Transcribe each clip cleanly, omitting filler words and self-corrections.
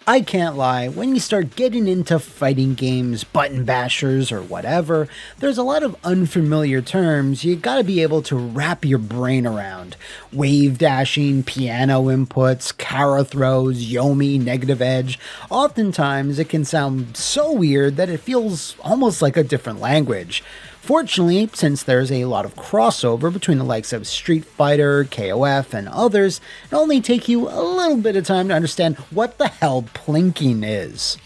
I can't lie, when you start getting into fighting games, button bashers, or whatever, there's a lot of unfamiliar terms you gotta be able to wrap your brain around. Wave dashing, piano inputs, kara throws, yomi, negative edge. Oftentimes it can sound so weird that it feels almost like a different language. Fortunately, since there's a lot of crossover between the likes of Street Fighter, KOF, and others, it'll only take you a little bit of time to understand what the hell plinking is.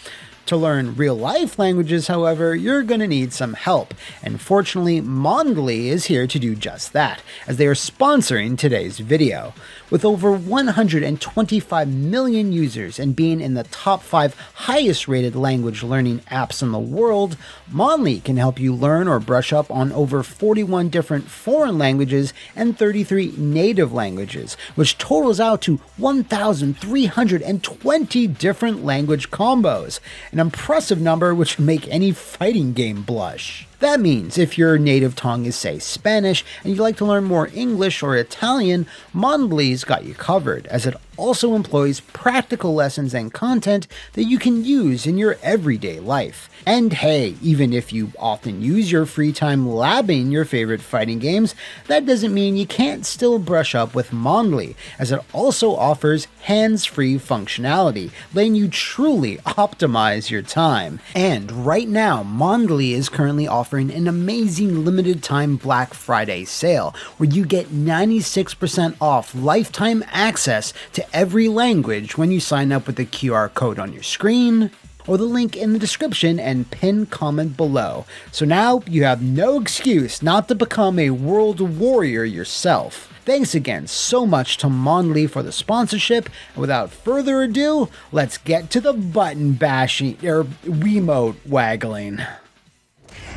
To learn real-life languages, however, you're going to need some help, and fortunately, Mondly is here to do just that, as they are sponsoring today's video. With over 125 million users and being in the top 5 highest-rated language learning apps in the world, Mondly can help you learn or brush up on over 41 different foreign languages and 33 native languages, which totals out to 1,320 different language combos. An impressive number which would make any fighting game blush. That means if your native tongue is, say, Spanish, and you'd like to learn more English or Italian, Mondly's got you covered, as it also employs practical lessons and content that you can use in your everyday life. And hey, even if you often use your free time labbing your favorite fighting games, that doesn't mean you can't still brush up with Mondly, as it also offers hands-free functionality, letting you truly optimize your time. And right now, Mondly is currently offering an amazing limited-time Black Friday sale, where you get 96% off lifetime access to every language when you sign up with the QR code on your screen, or the link in the description and pinned comment below. So now you have no excuse not to become a world warrior yourself. Thanks again so much to Mondly for the sponsorship, and without further ado, let's get to the button bashing, Wiimote waggling.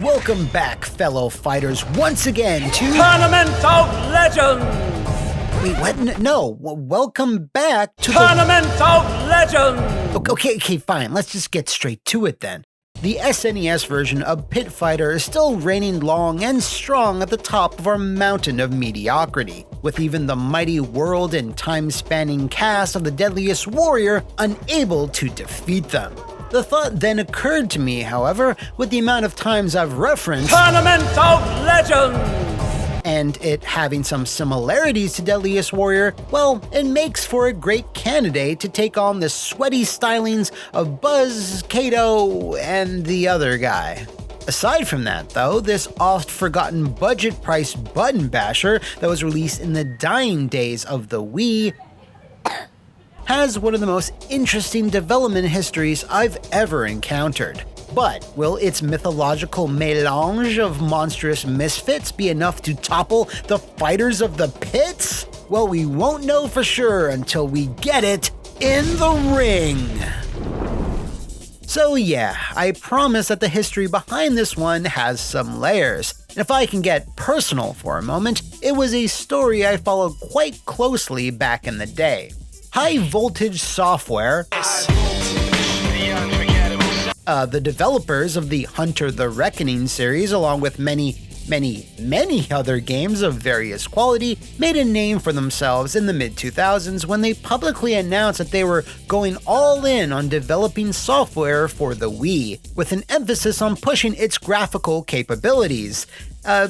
Welcome back, fellow fighters, once again to Tournament of Legends! Wait, what? No, welcome back to Tournament of Legends! Okay, fine, let's just get straight to it then. The SNES version of Pit Fighter is still reigning long and strong at the top of our mountain of mediocrity, with even the mighty world and time-spanning cast of the Deadliest Warrior unable to defeat them. The thought then occurred to me, however, with the amount of times I've referenced Tournament of Legends! And it having some similarities to Deadliest Warrior, well, it makes for a great candidate to take on the sweaty stylings of Buzz, Kato, and the other guy. Aside from that, though, this oft-forgotten budget-priced button basher that was released in the dying days of the Wii has one of the most interesting development histories I've ever encountered. But will its mythological melange of monstrous misfits be enough to topple the fighters of the pits? Well, we won't know for sure until we get it in the ring. So yeah, I promise that the history behind this one has some layers. And if I can get personal for a moment, it was a story I followed quite closely back in the day. High Voltage Software, the developers of the Hunter the Reckoning series, along with many other games of various quality, made a name for themselves in the mid-2000s when they publicly announced that they were going all in on developing software for the Wii, with an emphasis on pushing its graphical capabilities,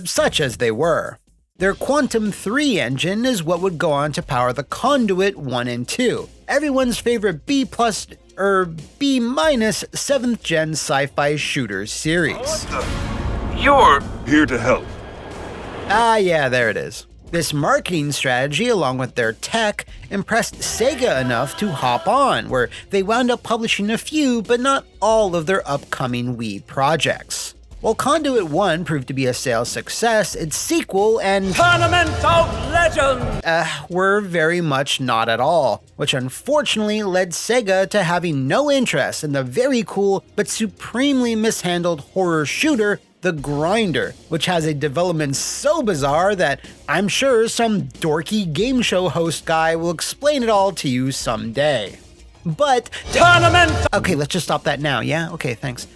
such as they were. Their Quantum 3 engine is what would go on to power the Conduit 1 and 2, everyone's favorite B+ or B- 7th gen sci-fi shooter series. You're here to help. Ah yeah, there it is. This marketing strategy, along with their tech, impressed Sega enough to hop on, where they wound up publishing a few, but not all of their upcoming Wii projects. While Conduit 1 proved to be a sales success, its sequel and Tournament of Legends were very much not at all, which unfortunately led Sega to having no interest in the very cool but supremely mishandled horror shooter The Grinder, which has a development so bizarre that I'm sure some dorky game show host guy will explain it all to you someday. But Tournament! Okay, let's just stop that now, yeah? Okay, thanks.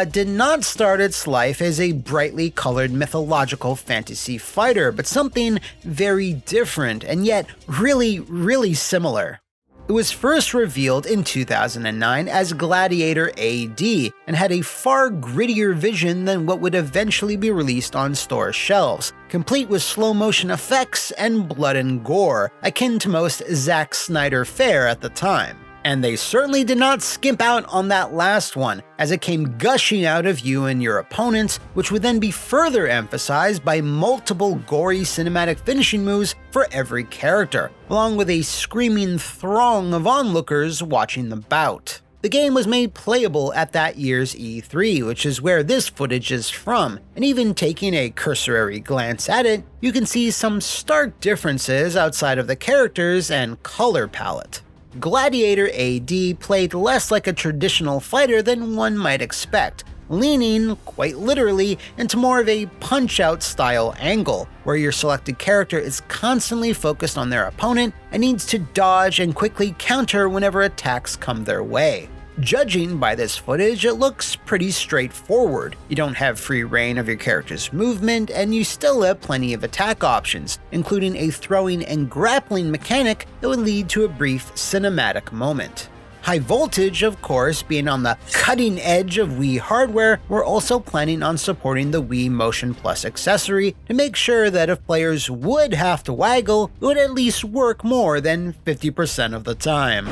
Did not start its life as a brightly colored mythological fantasy fighter, but something very different and yet really similar. It was first revealed in 2009 as Gladiator AD and had a far grittier vision than what would eventually be released on store shelves, complete with slow-motion effects and blood and gore, akin to most Zack Snyder fare at the time. And they certainly did not skimp out on that last one, as it came gushing out of you and your opponents, which would then be further emphasized by multiple gory cinematic finishing moves for every character, along with a screaming throng of onlookers watching the bout. The game was made playable at that year's E3, which is where this footage is from, and even taking a cursory glance at it, you can see some stark differences outside of the characters and color palette. Gladiator AD played less like a traditional fighter than one might expect, leaning, quite literally, into more of a punch-out style angle, where your selected character is constantly focused on their opponent and needs to dodge and quickly counter whenever attacks come their way. Judging by this footage, it looks pretty straightforward. You don't have free reign of your character's movement, and you still have plenty of attack options, including a throwing and grappling mechanic that would lead to a brief cinematic moment. High Voltage, of course, being on the cutting edge of Wii hardware, we're also planning on supporting the Wii Motion Plus accessory to make sure that if players would have to waggle, it would at least work more than 50% of the time.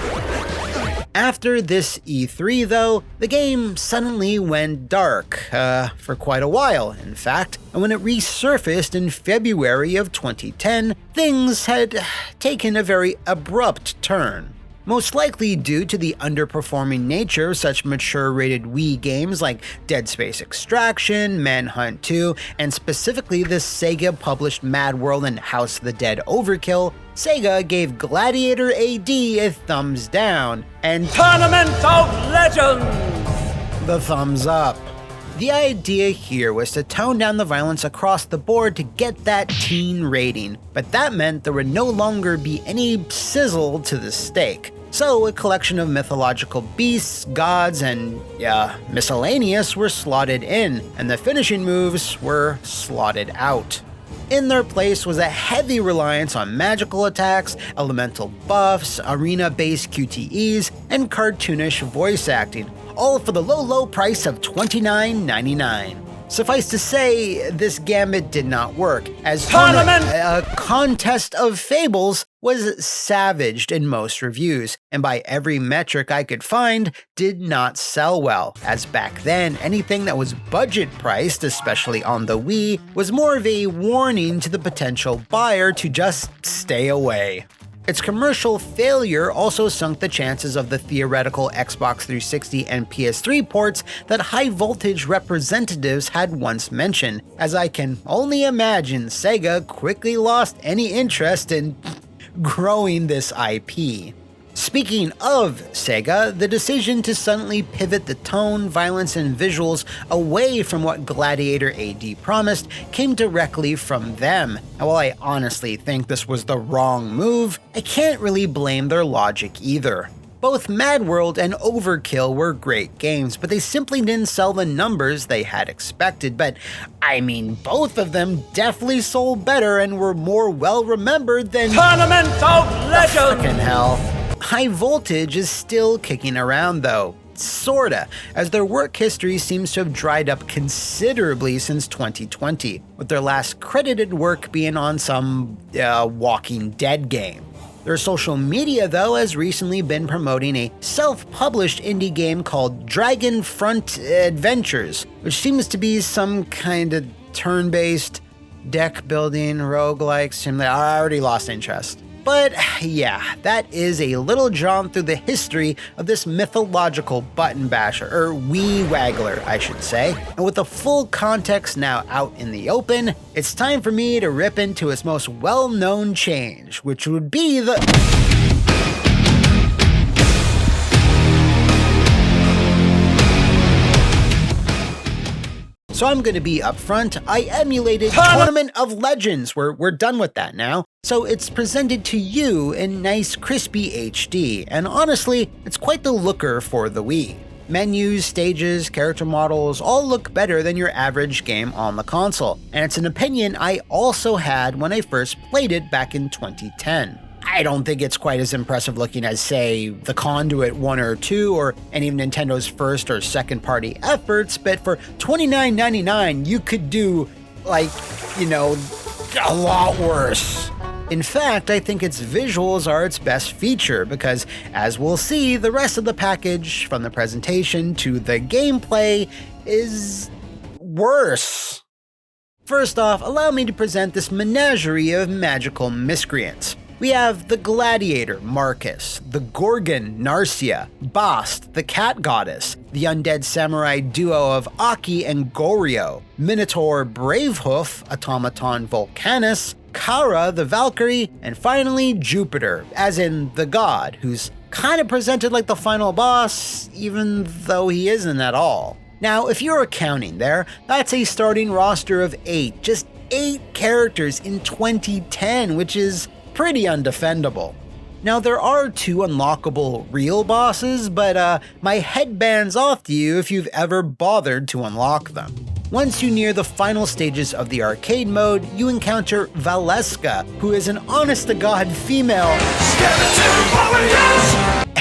After this E3 though, the game suddenly went dark, for quite a while in fact, and when it resurfaced in February of 2010, things had taken a very abrupt turn. Most likely due to the underperforming nature of such mature-rated Wii games like Dead Space Extraction, Manhunt 2, and specifically the Sega-published Mad World and House of the Dead Overkill, Sega gave Gladiator AD a thumbs down, and Tournament of Legends! the thumbs up. The idea here was to tone down the violence across the board to get that teen rating, but that meant there would no longer be any sizzle to the steak. So a collection of mythological beasts, gods, and miscellaneous were slotted in, and the finishing moves were slotted out. In their place was a heavy reliance on magical attacks, elemental buffs, arena-based QTEs, and cartoonish voice acting, all for the low price of $29.99. Suffice to say, this gambit did not work, as a Contest of Fables was savaged in most reviews, and by every metric I could find, did not sell well, as back then anything that was budget priced, especially on the Wii, was more of a warning to the potential buyer to just stay away. Its commercial failure also sunk the chances of the theoretical Xbox 360 and PS3 ports that High Voltage representatives had once mentioned, as I can only imagine Sega quickly lost any interest in growing this IP. Speaking of Sega, the decision to suddenly pivot the tone, violence, and visuals away from what Gladiator AD promised came directly from them, and while I honestly think this was the wrong move, I can't really blame their logic either. Both Mad World and Overkill were great games, but they simply didn't sell the numbers they had expected. But I mean, both of them definitely sold better and were more well-remembered than Tournament of Legends! Frickin' hell. High Voltage is still kicking around though, sorta, as their work history seems to have dried up considerably since 2020, with their last credited work being on some Walking Dead game. Their social media though has recently been promoting a self-published indie game called Dragon Front Adventures, which seems to be some kind of turn-based deck building roguelike simulator. I already lost interest. But yeah, that is a little jaunt through the history of this mythological button basher, or Wii waggler, I should say. And with the full context now out in the open, it's time for me to rip into its most well-known change, which would be the... So I'm going to be upfront, I emulated Tournament of Legends, we're done with that now. So it's presented to you in nice crispy HD, and honestly, it's quite the looker for the Wii. Menus, stages, character models all look better than your average game on the console, and it's an opinion I also had when I first played it back in 2010. I don't think it's quite as impressive looking as, say, the Conduit 1 or 2 or any of Nintendo's first or second party efforts, but for $29.99 you could do, like, you know, a lot worse. In fact, I think its visuals are its best feature because, as we'll see, the rest of the package, from the presentation to the gameplay, is worse. First off, allow me to present this menagerie of magical miscreants. We have the Gladiator, Marcus, the Gorgon, Narcia, Bast, the Cat Goddess, the undead samurai duo of Aki and Goryo, Minotaur Bravehoof, Automaton Volcanus, Kara the Valkyrie, and finally Jupiter, as in the god, who's kind of presented like the final boss, even though he isn't at all. Now, if you're counting there, that's a starting roster of 8, just 8 characters in 2010, which is pretty undefendable. Now, there are 2 unlockable real bosses, but my head bands off to you if you've ever bothered to unlock them. Once you near the final stages of the arcade mode, you encounter Valeska, who is an honest-to-God female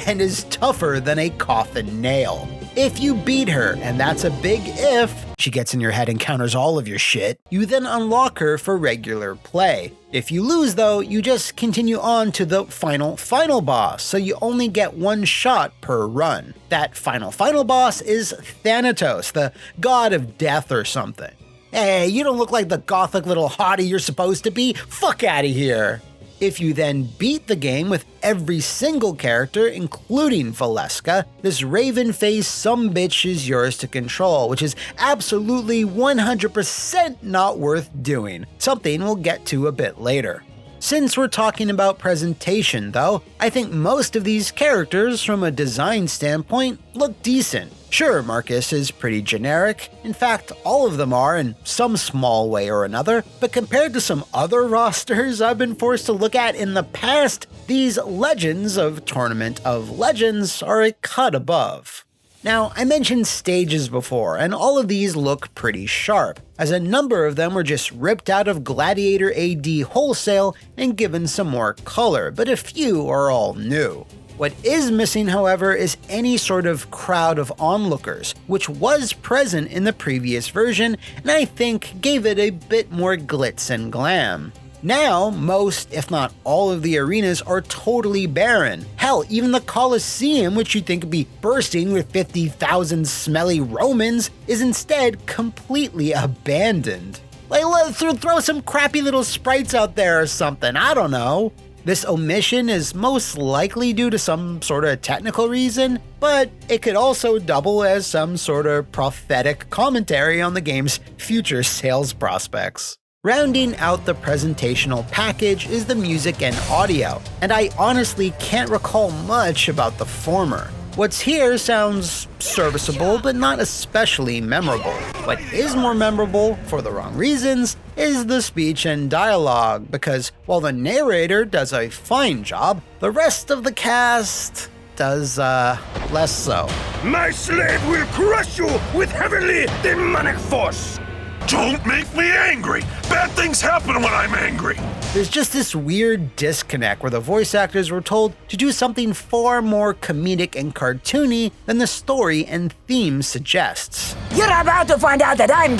and is tougher than a coffin nail. If you beat her, and that's a big if, she gets in your head and counters all of your shit, you then unlock her for regular play. If you lose though, you just continue on to the final boss, so you only get 1 shot per run. That final boss is Thanatos, the god of death or something. Hey, you don't look like the gothic little hottie you're supposed to be, fuck outta here! If you then beat the game with every single character, including Valeska, this raven-faced sumbitch is yours to control, which is absolutely 100% not worth doing, something we'll get to a bit later. Since we're talking about presentation though, I think most of these characters from a design standpoint look decent. Sure, Marcus is pretty generic, in fact all of them are in some small way or another, but compared to some other rosters I've been forced to look at in the past, these legends of Tournament of Legends are a cut above. Now, I mentioned stages before, and all of these look pretty sharp, as a number of them were just ripped out of Gladiator AD wholesale and given some more color, but a few are all new. What is missing, however, is any sort of crowd of onlookers, which was present in the previous version, and I think gave it a bit more glitz and glam. Now, most, if not all of the arenas are totally barren. Hell, even the Colosseum, which you'd think would be bursting with 50,000 smelly Romans, is instead completely abandoned. Like, throw some crappy little sprites out there or something, I don't know. This omission is most likely due to some sort of technical reason, but it could also double as some sort of prophetic commentary on the game's future sales prospects. Rounding out the presentational package is the music and audio, and I honestly can't recall much about the former. What's here sounds serviceable, but not especially memorable. What is more memorable, for the wrong reasons, is the speech and dialogue, because while the narrator does a fine job, the rest of the cast does, less so. My slave will crush you with heavenly demonic force! Don't make me angry! Bad things happen when I'm angry! There's just this weird disconnect where the voice actors were told to do something far more comedic and cartoony than the story and theme suggests. You're about to find out that I'm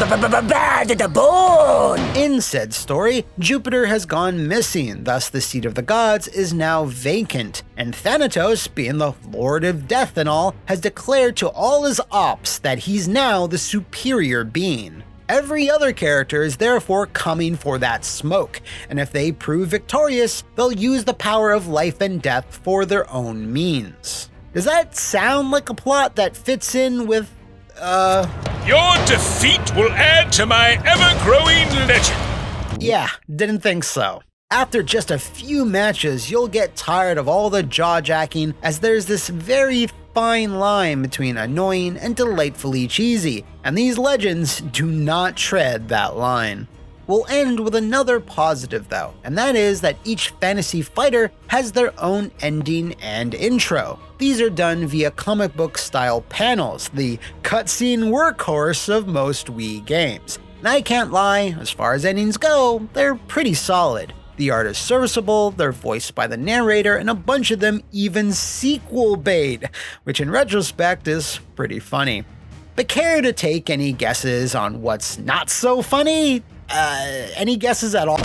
bad to the bone! In said story, Jupiter has gone missing, thus the seat of the gods is now vacant, and Thanatos, being the Lord of Death and all, has declared to all his ops that he's now the superior being. Every other character is therefore coming for that smoke, and if they prove victorious, they'll use the power of life and death for their own means. Does that sound like a plot that fits in with, Your defeat will add to my ever-growing legend. Yeah, didn't think so. After just a few matches, you'll get tired of all the jaw-jacking, as there's this very fine line between annoying and delightfully cheesy, and these legends do not tread that line. We'll end with another positive though, and that is that each fantasy fighter has their own ending and intro. These are done via comic book style panels, the cutscene workhorse of most Wii games. And I can't lie, as far as endings go, they're pretty solid. The art is serviceable, they're voiced by the narrator, and a bunch of them even sequel bait, which in retrospect is pretty funny. But care to take any guesses on what's not so funny? Any guesses at all?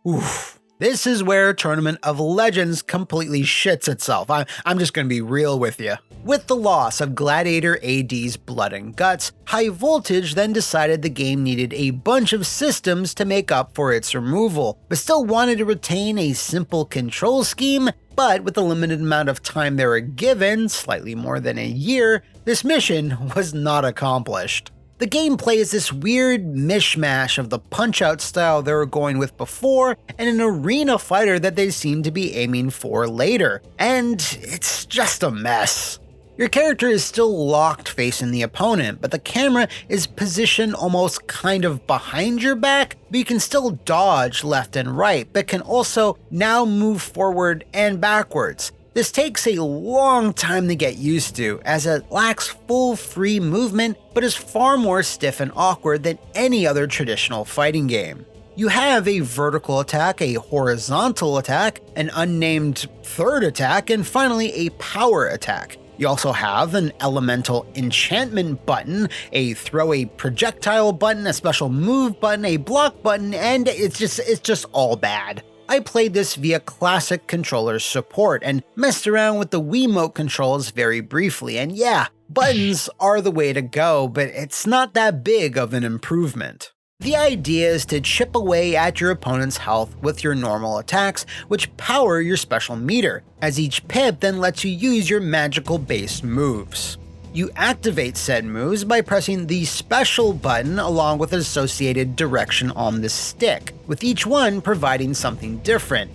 Oof. This is where Tournament of Legends completely shits itself. I'm just gonna be real with you. With the loss of Gladiator AD's Blood and Guts, High Voltage then decided the game needed a bunch of systems to make up for its removal, but still wanted to retain a simple control scheme. But with the limited amount of time they were given, slightly more than a year, this mission was not accomplished. The gameplay is this weird mishmash of the Punch-Out style they were going with before and an arena fighter that they seem to be aiming for later, and it's just a mess. Your character is still locked facing the opponent, but the camera is positioned almost kind of behind your back, but you can still dodge left and right, but can also now move forward and backwards. This takes a long time to get used to, as it lacks full free movement, but is far more stiff and awkward than any other traditional fighting game. You have a vertical attack, a horizontal attack, an unnamed third attack, and finally a power attack. You also have an elemental enchantment button, a throw a projectile button, a special move button, a block button, and it's just all bad. I played this via classic controller support and messed around with the Wiimote controls very briefly, and yeah, buttons are the way to go, but it's not that big of an improvement. The idea is to chip away at your opponent's health with your normal attacks, which power your special meter, as each pip then lets you use your magical based moves. You activate said moves by pressing the special button along with associated direction on the stick, with each one providing something different,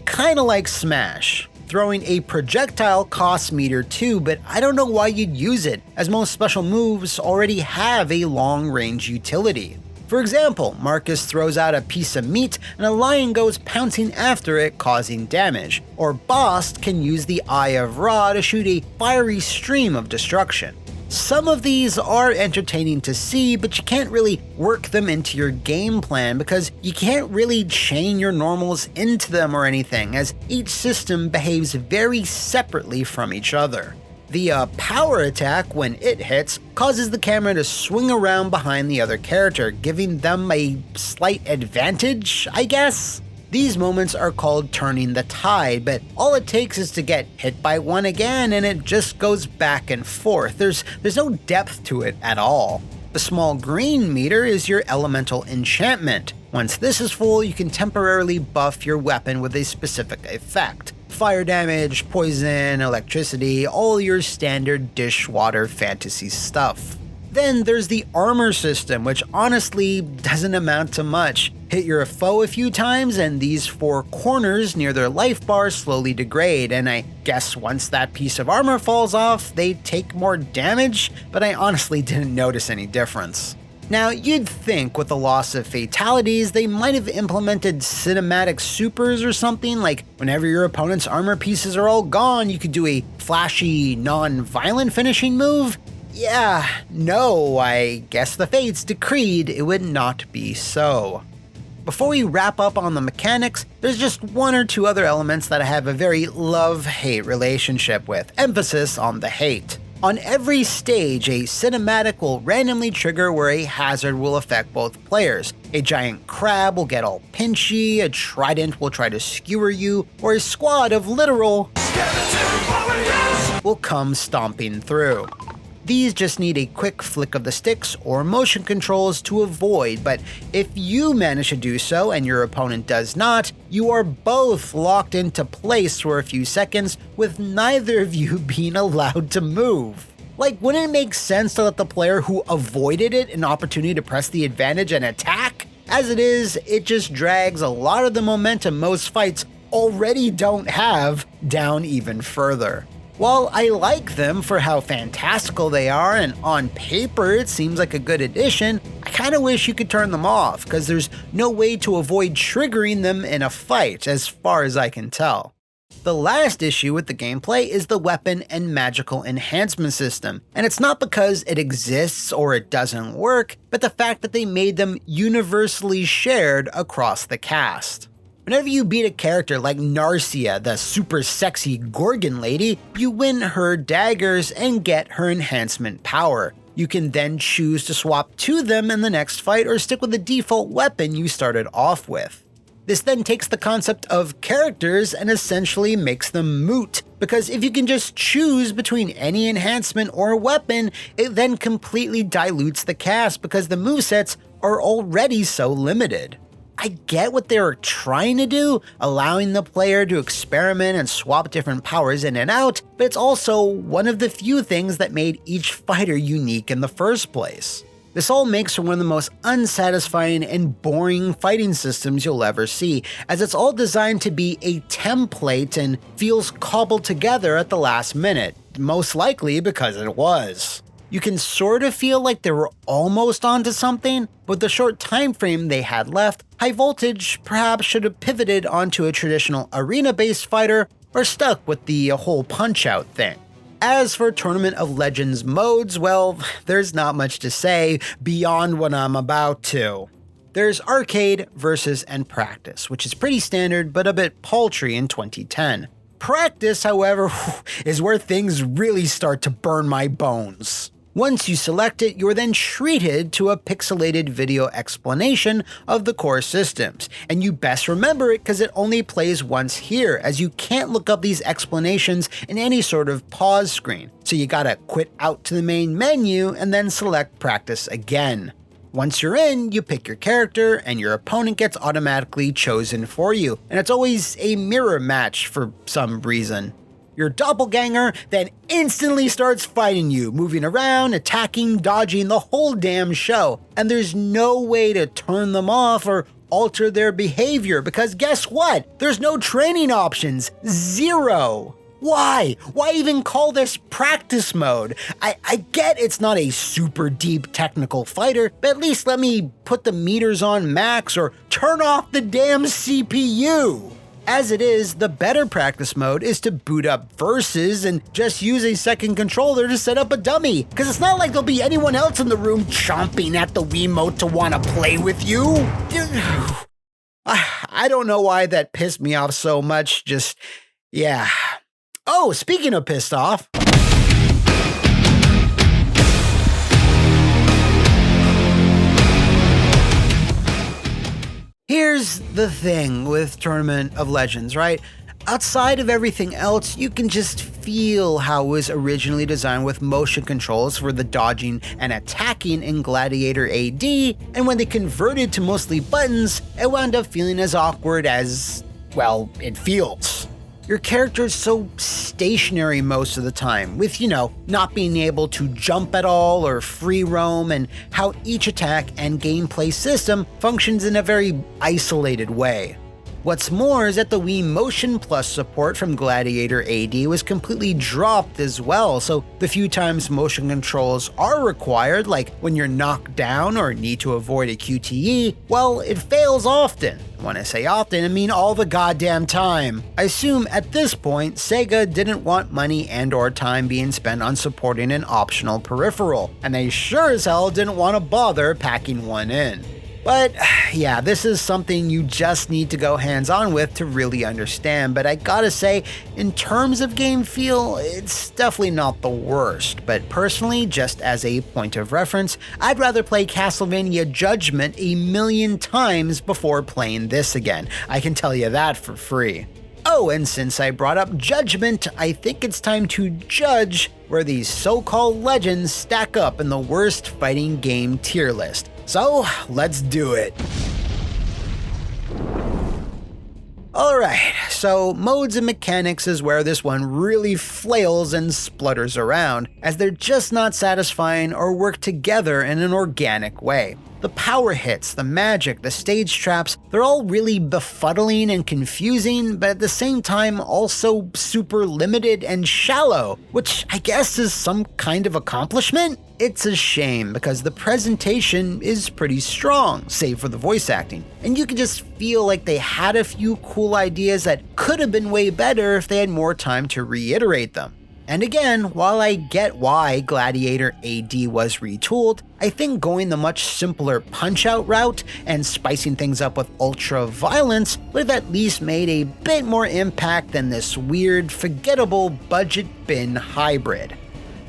kinda like Smash. Throwing a projectile costs meter too, but I don't know why you'd use it, as most special moves already have a long-range utility. For example, Marcus throws out a piece of meat and a lion goes pouncing after it, causing damage, or Bost can use the Eye of Ra to shoot a fiery stream of destruction. Some of these are entertaining to see, but you can't really work them into your game plan because you can't really chain your normals into them or anything, as each system behaves very separately from each other. The power attack, when it hits, causes the camera to swing around behind the other character, giving them a slight advantage, I guess? These moments are called turning the tide, but all it takes is to get hit by one again and it just goes back and forth. There's no depth to it at all. The small green meter is your elemental enchantment. Once this is full, you can temporarily buff your weapon with a specific effect. Fire damage, poison, electricity, all your standard dishwater fantasy stuff. Then there's the armor system, which honestly doesn't amount to much. Hit your foe a few times and these four corners near their life bar slowly degrade, and I guess once that piece of armor falls off, they take more damage, but I honestly didn't notice any difference. Now, you'd think with the loss of fatalities, they might have implemented cinematic supers or something, like whenever your opponent's armor pieces are all gone, you could do a flashy, non-violent finishing move. Yeah, no, I guess the fates decreed it would not be so. Before we wrap up on the mechanics, there's just one or two other elements that I have a very love-hate relationship with, emphasis on the hate. On every stage, a cinematic will randomly trigger where a hazard will affect both players. A giant crab will get all pinchy, a trident will try to skewer you, or a squad of literal will come stomping through. These just need a quick flick of the sticks or motion controls to avoid, but if you manage to do so and your opponent does not, you are both locked into place for a few seconds with neither of you being allowed to move. Like, wouldn't it make sense to let the player who avoided it an opportunity to press the advantage and attack? As it is, it just drags a lot of the momentum most fights already don't have down even further. While I like them for how fantastical they are and on paper it seems like a good addition, I kinda wish you could turn them off, because there's no way to avoid triggering them in a fight as far as I can tell. The last issue with the gameplay is the weapon and magical enhancement system, and it's not because it exists or it doesn't work, but the fact that they made them universally shared across the cast. Whenever you beat a character like Narcia, the super sexy Gorgon lady, you win her daggers and get her enhancement power. You can then choose to swap to them in the next fight or stick with the default weapon you started off with. This then takes the concept of characters and essentially makes them moot, because if you can just choose between any enhancement or weapon, it then completely dilutes the cast because the movesets are already so limited. I get what they were trying to do, allowing the player to experiment and swap different powers in and out, but it's also one of the few things that made each fighter unique in the first place. This all makes for one of the most unsatisfying and boring fighting systems you'll ever see, as it's all designed to be a template and feels cobbled together at the last minute, most likely because it was. You can sort of feel like they were almost onto something, but the short time frame they had left, High Voltage perhaps should have pivoted onto a traditional arena-based fighter or stuck with the whole Punch-Out thing. As for Tournament of Legends modes, well, there's not much to say beyond what I'm about to. There's Arcade, Versus, and Practice, which is pretty standard but a bit paltry in 2010. Practice, however, is where things really start to burn my bones. Once you select it, you're then treated to a pixelated video explanation of the core systems, and you best remember it because it only plays once here, as you can't look up these explanations in any sort of pause screen, so you gotta quit out to the main menu and then select Practice again. Once you're in, you pick your character, and your opponent gets automatically chosen for you, and it's always a mirror match for some reason. Your doppelganger then instantly starts fighting you, moving around, attacking, dodging, the whole damn show, and there's no way to turn them off or alter their behavior because guess what? There's no training options. Zero. Why? Why even call this practice mode? I get it's not a super deep technical fighter, but at least let me put the meters on max or turn off the damn CPU. As it is, the better practice mode is to boot up Versus and just use a second controller to set up a dummy, because it's not like there'll be anyone else in the room chomping at the Wiimote to want to play with you. I don't know why that pissed me off so much, yeah. Oh, speaking of pissed off. Here's the thing with Tournament of Legends, right? Outside of everything else, you can just feel how it was originally designed with motion controls for the dodging and attacking in Gladiator AD, and when they converted to mostly buttons, it wound up feeling as awkward as, well, it feels. Your character is so stationary most of the time, with, not being able to jump at all or free roam, and how each attack and gameplay system functions in a very isolated way. What's more is that the Wii Motion Plus support from Gladiator AD was completely dropped as well, so the few times motion controls are required, like when you're knocked down or need to avoid a QTE, well, it fails often. When I say often, I mean all the goddamn time. I assume at this point, Sega didn't want money and or time being spent on supporting an optional peripheral, and they sure as hell didn't want to bother packing one in. But yeah, this is something you just need to go hands-on with to really understand, but I gotta say, in terms of game feel, it's definitely not the worst. But personally, just as a point of reference, I'd rather play Castlevania Judgment a million times before playing this again. I can tell you that for free. Oh, and since I brought up Judgment, I think it's time to judge where these so-called legends stack up in the worst fighting game tier list. So, let's do it. Alright, so modes and mechanics is where this one really flails and splutters around, as they're just not satisfying or work together in an organic way. The power hits, the magic, the stage traps, they're all really befuddling and confusing, but at the same time also super limited and shallow, which I guess is some kind of accomplishment? It's a shame because the presentation is pretty strong, save for the voice acting, and you can just feel like they had a few cool ideas that could have been way better if they had more time to reiterate them. And again, while I get why Gladiator AD was retooled, I think going the much simpler Punch-Out route and spicing things up with ultra violence would have at least made a bit more impact than this weird, forgettable budget bin hybrid.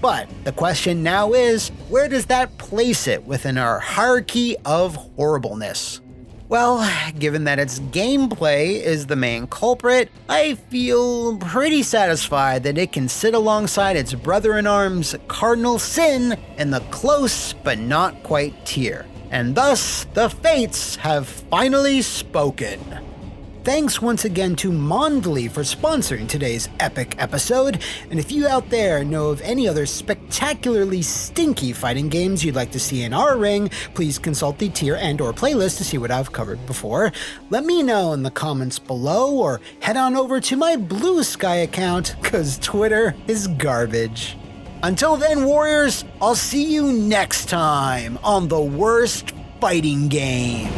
But the question now is, where does that place it within our hierarchy of horribleness? Well, given that its gameplay is the main culprit, I feel pretty satisfied that it can sit alongside its brother-in-arms Cardinal Sin in the close but not quite tier. And thus, the fates have finally spoken. Thanks once again to Mondly for sponsoring today's epic episode, and if you out there know of any other spectacularly stinky fighting games you'd like to see in our ring, please consult the tier and/or playlist to see what I've covered before. Let me know in the comments below, or head on over to my Blue Sky account, cause Twitter is garbage. Until then, warriors, I'll see you next time on the worst fighting game.